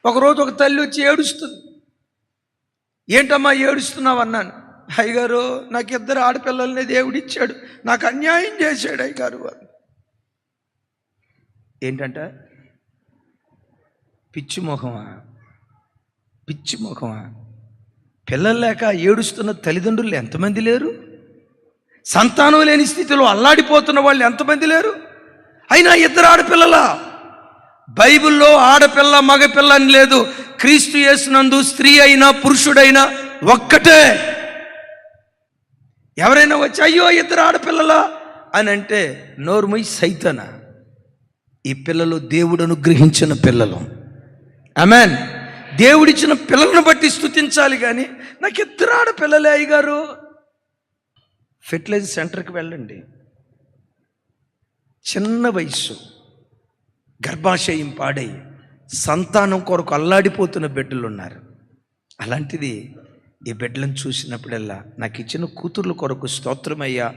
ఒకరోజు ఒక తల్లి వచ్చి ఏడుస్తుంది. ఏంటమ్మా ఏడుస్తున్నావు అన్నాను. అయ్యగారు, నాకు 2 ఆడపిల్లల్ని దేవుడిచ్చాడు, నాకు అన్యాయం చేశాడు అయ్యగారు. ఏంటంట? పిచ్చి ముఖమా? పిల్లలు లేక ఏడుస్తున్న తల్లిదండ్రులు ఎంతమంది లేరు? సంతానం లేని స్థితిలో అల్లాడిపోతున్న వాళ్ళు ఎంతమంది లేరు? అయినా 2 ఆడపిల్లలా? బైబిల్లో ఆడపిల్ల మగపిల్ల అని లేదు. క్రీస్తు యేసునందు స్త్రీ అయినా పురుషుడైనా ఒక్కటే. ఎవరైనా వచ్చి అయ్యో 2 ఆడపిల్లలా అని అంటే నోరుమై సైతాన. ఈ పిల్లలు దేవుడు అనుగ్రహించిన పిల్లలు. ఆమేన్. దేవుడిచ్చిన పిల్లలను బట్టి స్తుతించాలి. కానీ నాకు 2 ఆడపిల్లలే అయ్యగారు. ఫెర్టిలైజర్ సెంటర్కి వెళ్ళండి. చిన్న వయసు, గర్భాశయం పాడై సంతానం కొరకు అల్లాడిపోతున్న బిడ్డలు ఉన్నారు. అలాంటిది ఈ బిడ్డలను చూసినప్పుడల్లా నాకు ఇచ్చిన కూతుర్ల కొరకు స్తోత్రమయ్యా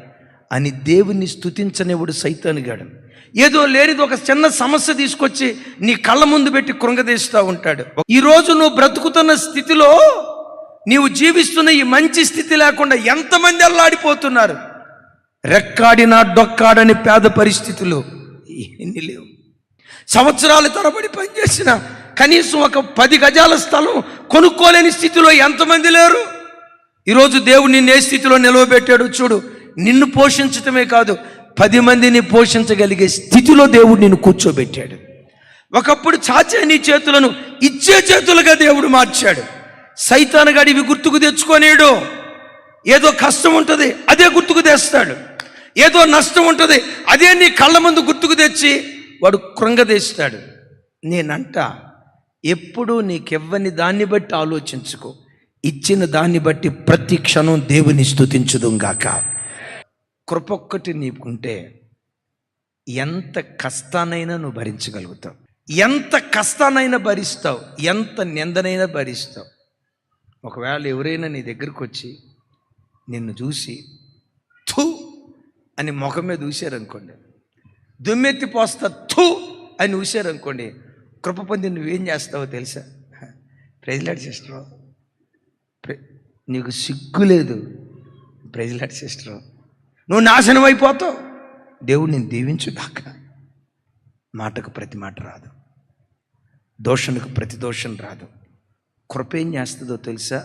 అని దేవుణ్ణి స్తుతించనివాడు సైతానుగాడు. ఏదో లేనిది ఒక చిన్న సమస్య తీసుకొచ్చి నీ కళ్ళ ముందు పెట్టి కృంగదీస్తూ ఉంటాడు. ఈరోజు నువ్వు బ్రతుకుతున్న స్థితిలో, నీవు జీవిస్తున్న ఈ మంచి స్థితి లేకుండా ఎంతమంది అల్లాడిపోతున్నారు. రెక్కాడినా డొక్కాడని పేద పరిస్థితులు ఎన్ని లేవు. సంవత్సరాల తరబడి పనిచేసిన కనీసం ఒక 10 గజాల స్థలం కొనుక్కోలేని స్థితిలో ఎంతమంది లేరు. ఈరోజు దేవుడు నిన్ను ఏ స్థితిలో నిలవబెట్టాడు చూడు. నిన్ను పోషించటమే కాదు, 10 మందిని పోషించగలిగే స్థితిలో దేవుడు నిన్ను కూర్చోబెట్టాడు. ఒకప్పుడు చాచే నీ చేతులను ఇచ్చే చేతులుగా దేవుడు మార్చాడు. సైతాను గాడు ఇవి గుర్తుకు తెచ్చుకోనేడు. ఏదో కష్టం ఉంటుంది, అదే గుర్తుకు తెస్తాడు. ఏదో నష్టం ఉంటుంది, అదే నీ కళ్ళ ముందు గుర్తుకు తెచ్చి వాడు కృంగదీస్తాడు. నేనంట, ఎప్పుడు నీకివ్వని దాన్ని బట్టి ఆలోచించుకో, ఇచ్చిన దాన్ని బట్టి ప్రతి క్షణం దేవుని స్తుతించుదుంగాక. కృపొక్కటి నీకుంటే ఎంత కష్టానైనా నువ్వు భరించగలుగుతావు. ఎంత కష్టానైనా భరిస్తావు, ఎంత నిందనైనా భరిస్తావు. ఒకవేళ ఎవరైనా నీ దగ్గరకు వచ్చి నిన్ను చూసి థూ అని ముఖం మీద ఊసారనుకోండి, దుమ్మెత్తి పోస్తా థూ అని ఊసారనుకోండి, కృప పొంది నువ్వేం చేస్తావో తెలుసా? ప్రైజ్ లార్డ్ సిస్టర్, నీకు సిగ్గు లేదు. ప్రైజ్ లార్డ్ సిస్టర్, నువ్వు నాశనం అయిపోతావు. దేవుడు నేను దీవించుగాక. మాటకు ప్రతి మాట రాదు, దోషణకు ప్రతి దోషం రాదు. కృప ఏం చేస్తుందో తెలుసా?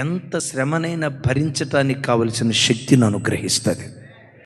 ఎంత శ్రమనైనా భరించటానికి కావలసిన శక్తిని అనుగ్రహిస్తుంది.